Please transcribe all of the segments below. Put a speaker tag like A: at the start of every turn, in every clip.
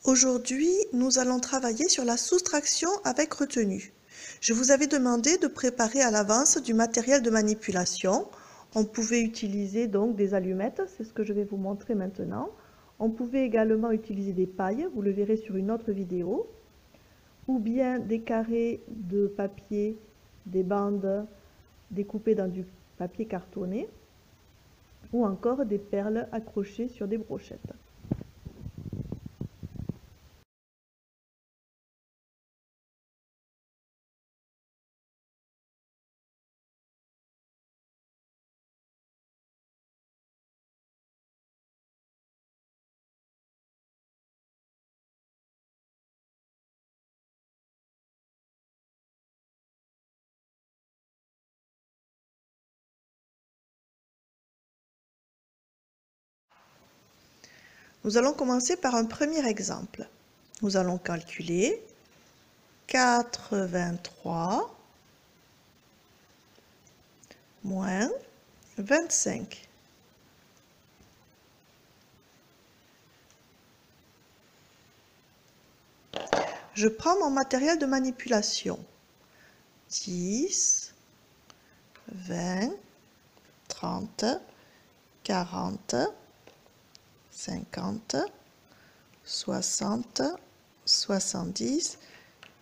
A: Aujourd'hui, nous allons travailler sur la soustraction avec retenue. Je vous avais demandé de préparer à l'avance du matériel de manipulation. On pouvait utiliser donc des allumettes, c'est ce que je vais vous montrer maintenant. On pouvait également utiliser des pailles, vous le verrez sur une autre vidéo, ou bien des carrés de papier, des bandes découpées dans du papier cartonné, ou encore des perles accrochées sur des brochettes. Nous allons commencer par un premier exemple. Nous allons calculer 83 moins 25. Je prends mon matériel de manipulation. 10, 20, 30, 40, 50, 60, 70,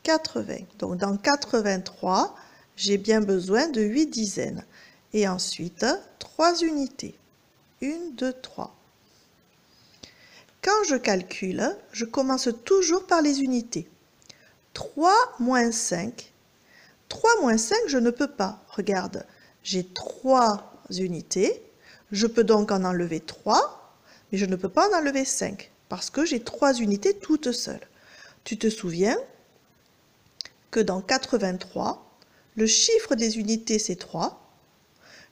A: 80. Donc dans 83, j'ai bien besoin de 8 dizaines. Et ensuite, 3 unités. 1, 2, 3. Quand je calcule, je commence toujours par les unités. 3 moins 5. 3 moins 5, je ne peux pas. Regarde, j'ai 3 unités. Je peux donc en enlever 3, mais je ne peux pas en enlever 5, parce que j'ai 3 unités toutes seules. Tu te souviens que dans 83, le chiffre des unités c'est 3,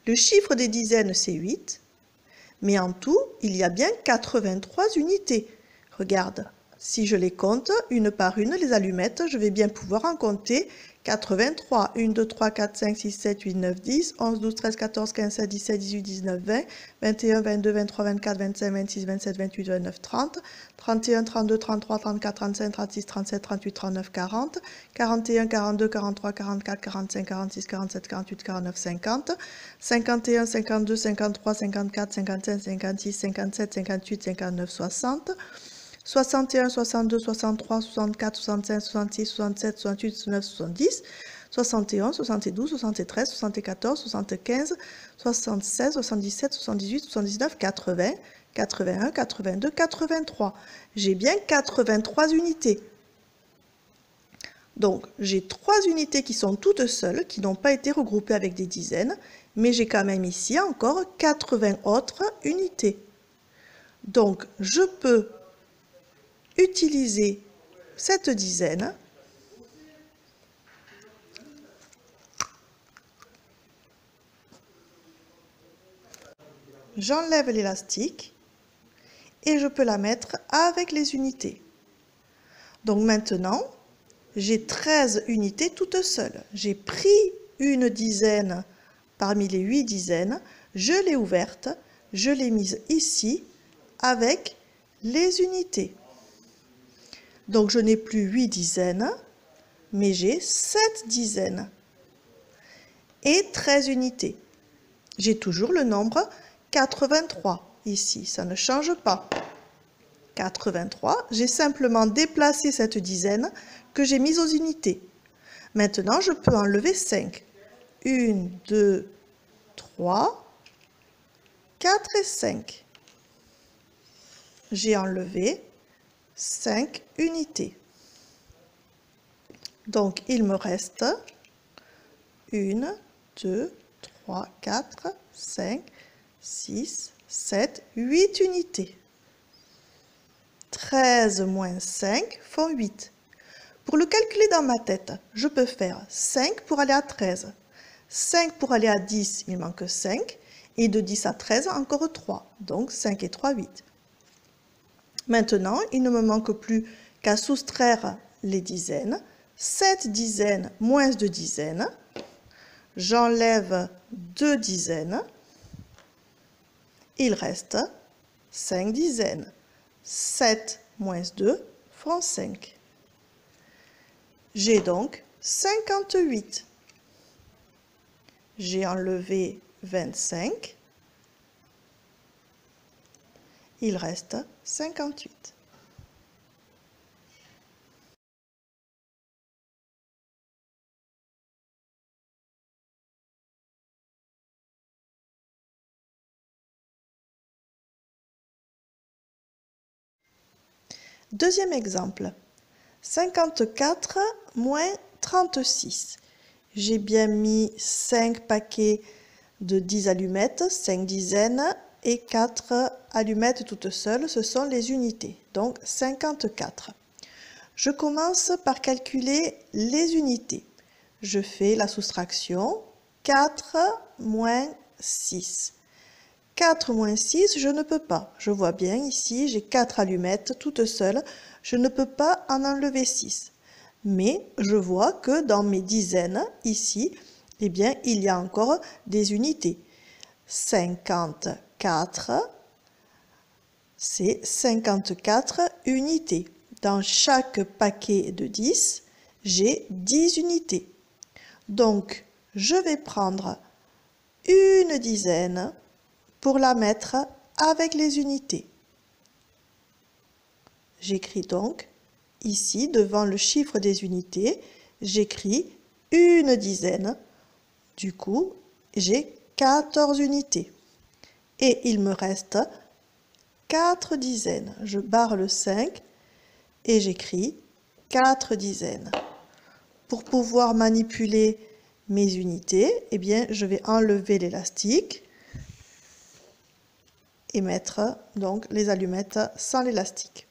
A: le chiffre des dizaines c'est 8, mais en tout, il y a bien 83 unités. Regarde, si je les compte une par une, les allumettes, je vais bien pouvoir en compter 83. 1, 2, 3, 4, 5, 6, 7, 8, 9, 10, 11, 12, 13, 14, 15, 16, 17, 18, 19, 20, 21, 22, 23, 24, 25, 26, 27, 28, 29, 30, 31, 32, 33, 34, 35, 36, 37, 38, 39, 40, 41, 42, 43, 44, 45, 46, 47, 48, 49, 50, 51, 52, 53, 54, 55, 56, 57, 58, 59, 60, 61, 62, 63, 64, 65, 66, 67, 68, 69, 70, 71, 72, 73, 74, 75, 76, 77, 78, 79, 80, 81, 82, 83. J'ai bien 83 unités. Donc, j'ai 3 unités qui sont toutes seules, qui n'ont pas été regroupées avec des dizaines, mais j'ai quand même ici encore 80 autres unités. Donc, je peux utiliser cette dizaine j'enlève l'élastique et je peux la mettre avec les unités. Donc maintenant, j'ai 13 unités toutes seules. J'ai pris une dizaine parmi les 8 dizaines, je l'ai ouverte, je l'ai mise ici avec les unités. Donc je n'ai plus 8 dizaines, mais j'ai 7 dizaines et 13 unités. J'ai toujours le nombre 83 ici, ça ne change pas. 83, j'ai simplement déplacé cette dizaine que j'ai mise aux unités. Maintenant, je peux enlever 5. 1, 2, 3, 4 et 5. J'ai enlevé 5 unités. Donc, il me reste 1, 2, 3, 4, 5, 6, 7, 8 unités. 13 moins 5 font 8. Pour le calculer dans ma tête, je peux faire 5 pour aller à 13. 5 pour aller à 10, il manque 5. Et de 10 à 13, encore 3. Donc 5 et 3, 8. Maintenant, il ne me manque plus qu'à soustraire les dizaines. 7 dizaines moins 2 dizaines. J'enlève 2 dizaines. Il reste 5 dizaines. 7 moins 2 fois 5. J'ai donc 58. J'ai enlevé 25. Il reste 58. Deuxième exemple. 54 moins 36. J'ai bien mis 5 paquets de 10 allumettes, 5 dizaines et 4 allumettes toutes seules, ce sont les unités, donc 54. Je commence par calculer les unités. Je fais la soustraction 4 moins 6. 4 moins 6, je ne peux pas. Je vois bien ici, j'ai 4 allumettes toutes seules. Je ne peux pas en enlever 6. Mais je vois que dans mes dizaines, ici, eh bien, il y a encore des unités. 54, c'est 54 unités. Dans chaque paquet de 10, j'ai 10 unités. Donc, je vais prendre une dizaine pour la mettre avec les unités. J'écris donc ici, devant le chiffre des unités, j'écris une dizaine. Du coup, j'ai 14 unités. Et il me reste 4 dizaines. Je barre le 5 et j'écris 4 dizaines. Pour pouvoir manipuler mes unités, eh bien, je vais enlever l'élastique et mettre donc les allumettes sans l'élastique.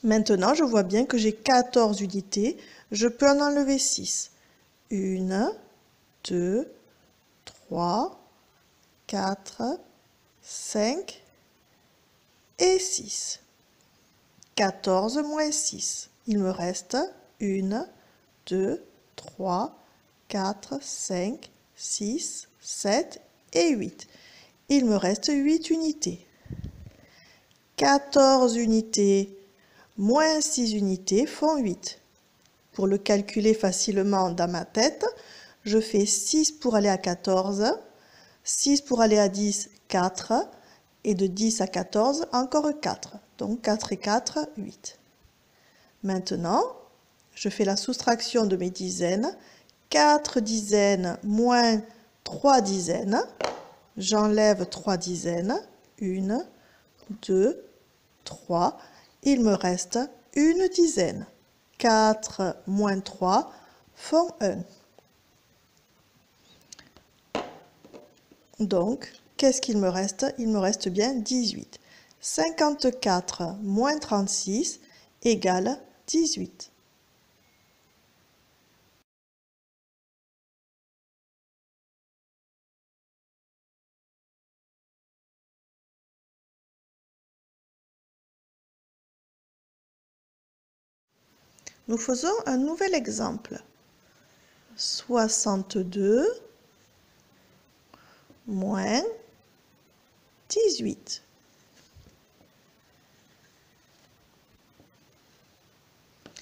A: Maintenant, je vois bien que j'ai 14 unités. Je peux en enlever 6. 1, 2, 3, 4, 5 et 6. 14 moins 6. Il me reste 1, 2, 3, 4, 5, 6, 7 et 8. Il me reste 8 unités. 14 unités moins 6 unités font 8. Pour le calculer facilement dans ma tête, je fais 6 pour aller à 14, 6 pour aller à 10, 4, et de 10 à 14, encore 4. Donc 4 et 4, 8. Maintenant, je fais la soustraction de mes dizaines. 4 dizaines moins 3 dizaines. J'enlève 3 dizaines. 1, 2, 3. Il me reste une dizaine. 4 moins 3 font 1. Donc, qu'est-ce qu'il me reste? Il me reste bien 18. 54 moins 36 égale 18. Nous faisons un nouvel exemple. 62 moins 18.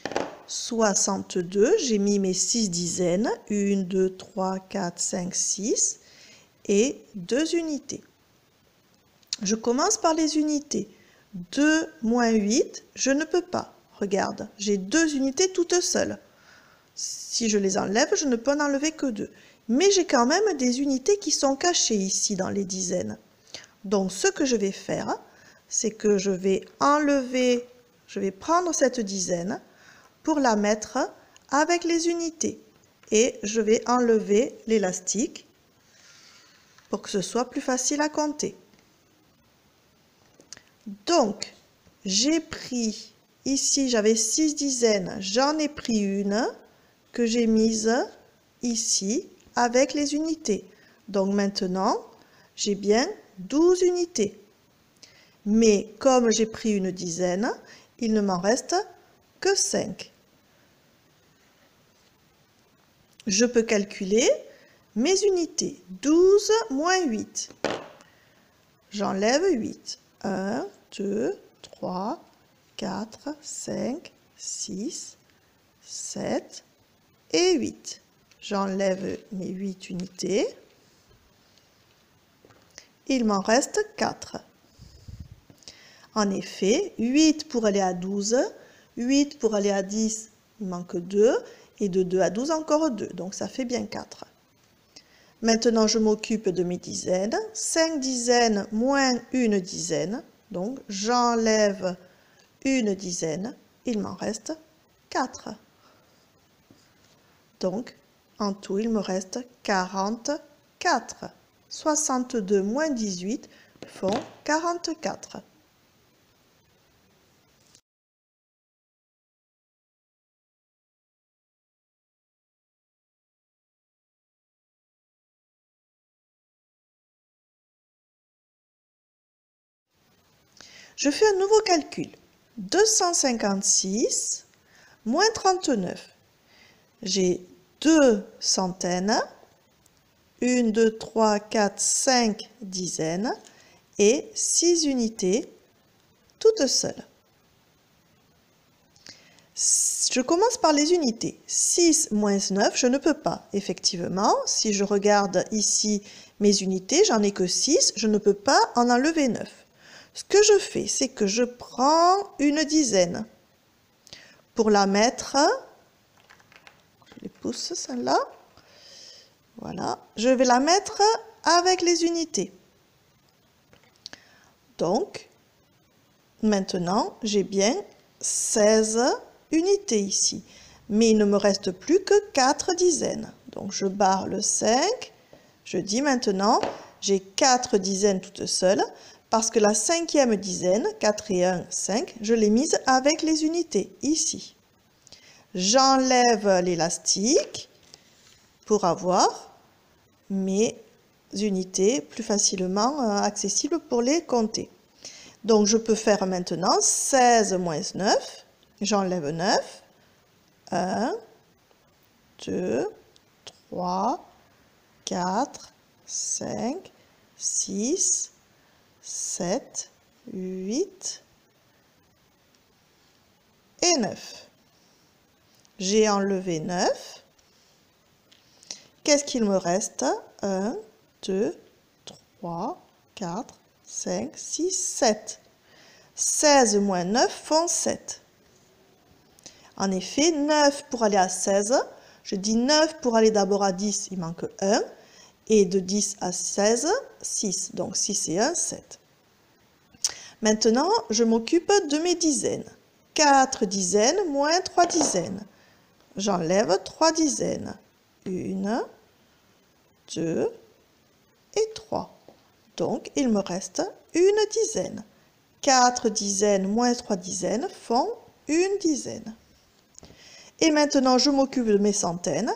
A: « 62, j'ai mis mes 6 dizaines, 1, 2, 3, 4, 5, 6 et 2 unités. Je commence par les unités. 2 moins 8, je ne peux pas. Regarde, j'ai 2 unités toutes seules. Si je les enlève, je ne peux en enlever que 2. Mais j'ai quand même des unités qui sont cachées ici dans les dizaines. Donc ce que je vais faire, c'est que je vais prendre cette dizaine pour la mettre avec les unités. Et je vais enlever l'élastique pour que ce soit plus facile à compter. Donc, j'ai pris, ici j'avais 6 dizaines, j'en ai pris une que j'ai mise ici avec les unités. Donc maintenant, j'ai bien 12 unités. Mais comme j'ai pris une dizaine, il ne m'en reste que 5. Je peux calculer mes unités. 12 moins 8. J'enlève 8. 1, 2, 3, 4, 5, 6, 7 et 8. J'enlève mes 8 unités. Il m'en reste 4. En effet, 8 pour aller à 12, 8 pour aller à 10, il manque 2, et de 2 à 12, encore 2, donc ça fait bien 4. Maintenant, je m'occupe de mes dizaines. 5 dizaines moins une dizaine, donc j'enlève une dizaine, il m'en reste 4. Donc, en tout, il me reste 44. 62 moins 18 font 44. Je fais un nouveau calcul. 256 moins 39. J'ai 2 centaines, 1, 2, 3, 4, 5 dizaines et 6 unités toutes seules. Je commence par les unités. 6 moins 9, je ne peux pas. Effectivement, si je regarde ici mes unités, j'en ai que 6, je ne peux pas en enlever 9. Ce que je fais, c'est que je prends une dizaine. Pour la mettre, je les pousse celle-là. Voilà, je vais la mettre avec les unités. Donc, maintenant, j'ai bien 16 unités ici. Mais il ne me reste plus que 4 dizaines. Donc, je barre le 5. Je dis maintenant, j'ai 4 dizaines toutes seules. Parce que la 5e dizaine, 4 et 1, 5, je l'ai mise avec les unités, ici. J'enlève l'élastique pour avoir mes unités plus facilement accessibles pour les compter. Donc, je peux faire maintenant 16 moins 9, j'enlève 9, 1, 2, 3, 4, 5, 6, 7, 8 et 9. J'ai enlevé 9. Qu'est-ce qu'il me reste? 1, 2, 3, 4, 5, 6, 7. 16 moins 9 font 7. En effet, 9 pour aller à 16, je dis 9 pour aller d'abord à 10, il manque 1. Et de 10 à 16, 6. Donc 6 et 1, 7. Maintenant, je m'occupe de mes dizaines. 4 dizaines moins 3 dizaines. J'enlève 3 dizaines. 1, 2 et 3. Donc, il me reste une dizaine. 4 dizaines moins 3 dizaines font une dizaine. Et maintenant, je m'occupe de mes centaines.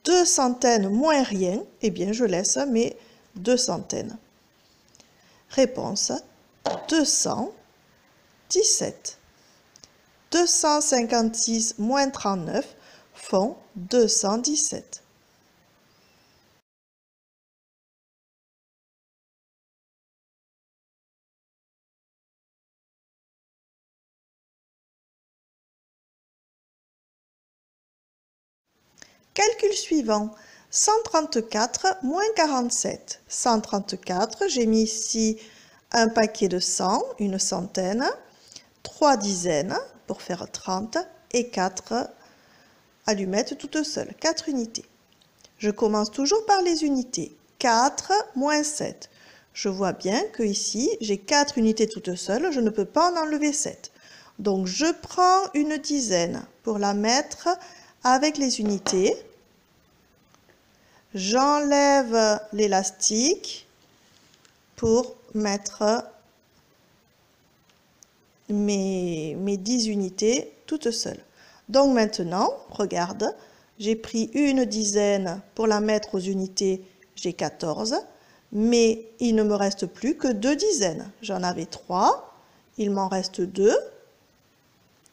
A: 2 centaines moins rien, eh bien, je laisse mes 2 centaines. Réponse, 217. 256 moins 39 font 217. Calcul suivant. 134 moins 47. 134, j'ai mis ici un paquet de 100, une centaine, 3 dizaines pour faire 30 et 4 allumettes toutes seules, 4 unités. Je commence toujours par les unités. 4 moins 7. Je vois bien que ici, j'ai 4 unités toutes seules, je ne peux pas en enlever 7. Donc, je prends une dizaine pour la mettre avec les unités. J'enlève l'élastique pour mettre mes 10 unités toutes seules. Donc maintenant, regarde, j'ai pris une dizaine pour la mettre aux unités, j'ai 14, mais il ne me reste plus que 2 dizaines. J'en avais 3, il m'en reste 2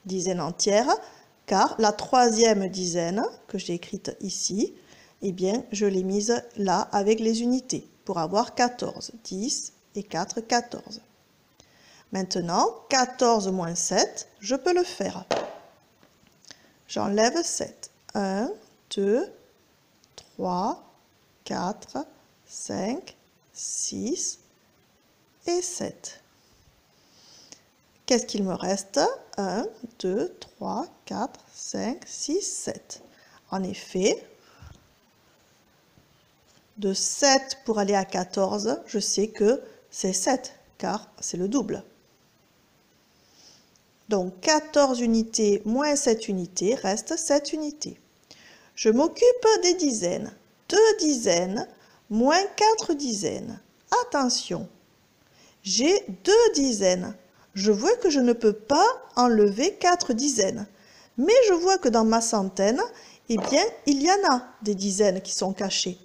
A: dizaines entières, car la 3e dizaine que j'ai écrite ici, eh bien, je l'ai mise là avec les unités pour avoir 14. 10 et 4, 14. Maintenant, 14 moins 7, je peux le faire. J'enlève 7. 1, 2, 3, 4, 5, 6 et 7. Qu'est-ce qu'il me reste? 1, 2, 3, 4, 5, 6, 7. En effet, de 7 pour aller à 14, je sais que c'est 7, car c'est le double. Donc 14 unités moins 7 unités reste 7 unités. Je m'occupe des dizaines. 2 dizaines moins 4 dizaines. Attention, j'ai 2 dizaines. Je vois que je ne peux pas enlever 4 dizaines. Mais je vois que dans ma centaine, eh bien, il y en a des dizaines qui sont cachées.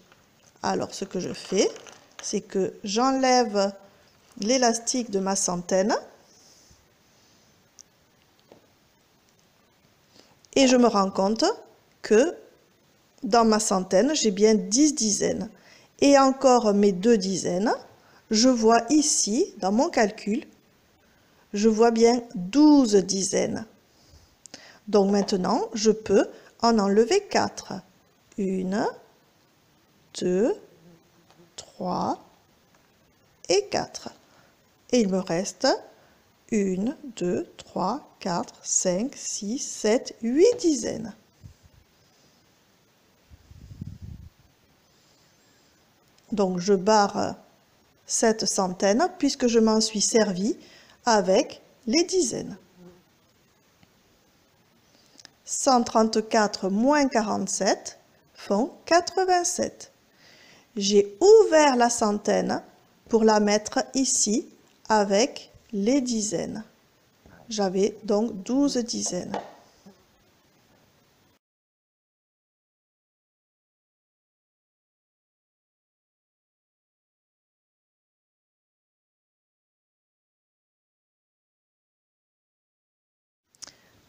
A: Alors, ce que je fais, c'est que j'enlève l'élastique de ma centaine et je me rends compte que dans ma centaine, j'ai bien 10 dizaines. Et encore mes 2 dizaines, je vois ici, dans mon calcul, je vois bien 12 dizaines. Donc maintenant, je peux en enlever 4. 1, 2, 3 et 4. Et il me reste 1, 2, 3, 4, 5, 6, 7, 8 dizaines. Donc je barre cette centaine puisque je m'en suis servi avec les dizaines. 134 moins 47 font 87. J'ai ouvert la centaine pour la mettre ici avec les dizaines. J'avais donc 12 dizaines.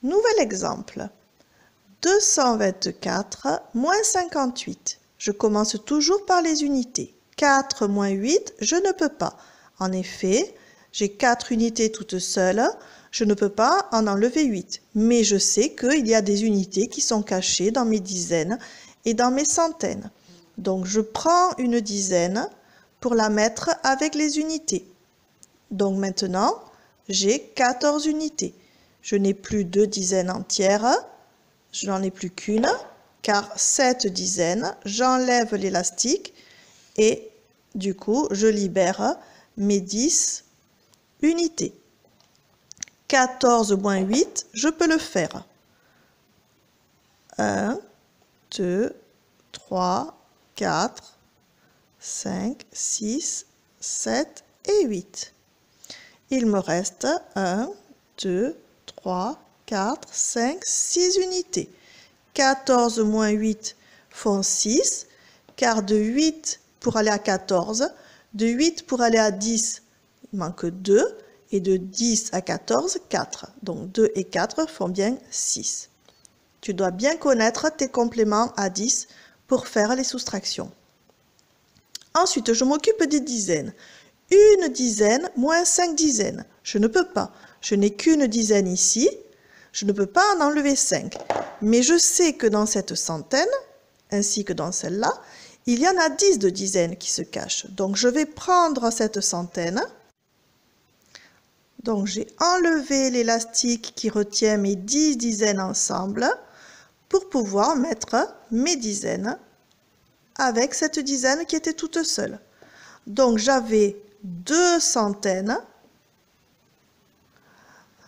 A: Nouvel exemple. 224 moins 58. Je commence toujours par les unités. 4 moins 8, je ne peux pas. En effet, j'ai 4 unités toutes seules. Je ne peux pas en enlever 8. Mais je sais qu'il y a des unités qui sont cachées dans mes dizaines et dans mes centaines. Donc, je prends une dizaine pour la mettre avec les unités. Donc maintenant, j'ai 14 unités. Je n'ai plus 2 dizaines entières, je n'en ai plus qu'une, car 7 dizaines, j'enlève l'élastique et du coup, je libère mes 10 unités. 14 moins 8, je peux le faire. 1, 2, 3, 4, 5, 6, 7 et 8. Il me reste 1, 2, 3, 4, 5, 6 unités. 14 moins 8 font 6, car de 8 pour aller à 14, de 8 pour aller à 10, il manque 2, et de 10 à 14, 4. Donc 2 et 4 font bien 6. Tu dois bien connaître tes compléments à 10 pour faire les soustractions. Ensuite, je m'occupe des dizaines. Une dizaine moins 5 dizaines. Je ne peux pas. Je n'ai qu'une dizaine ici. Je ne peux pas en enlever 5. Mais je sais que dans cette centaine, ainsi que dans celle-là, il y en a 10 de dizaines qui se cachent. Donc, je vais prendre cette centaine. Donc, j'ai enlevé l'élastique qui retient mes 10 dizaines ensemble pour pouvoir mettre mes dizaines avec cette dizaine qui était toute seule. Donc, j'avais 2 centaines.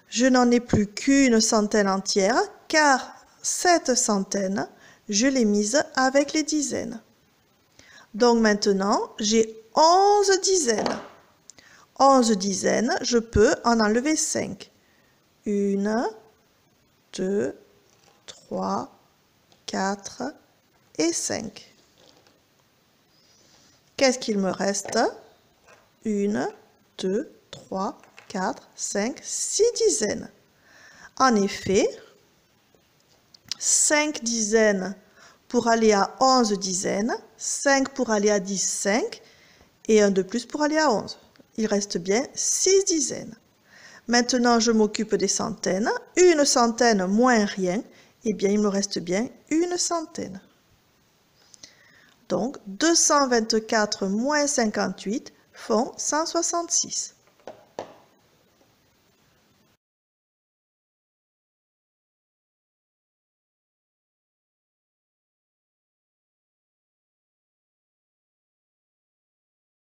A: Je n'en ai plus qu'une centaine entière, car cette centaine, je l'ai mise avec les dizaines. Donc maintenant, j'ai 11 dizaines. 11 dizaines, je peux en enlever 5. 1, 2, 3, 4 et 5. Qu'est-ce qu'il me reste? 1, 2, 3, 4, 5, 6 dizaines. En effet, 5 dizaines pour aller à 11 dizaines, 5 pour aller à 10, 5, et un de plus pour aller à 11. Il reste bien 6 dizaines. Maintenant, je m'occupe des centaines. Une centaine moins rien, eh bien, il me reste bien une centaine. Donc, 224 moins 58 font 166.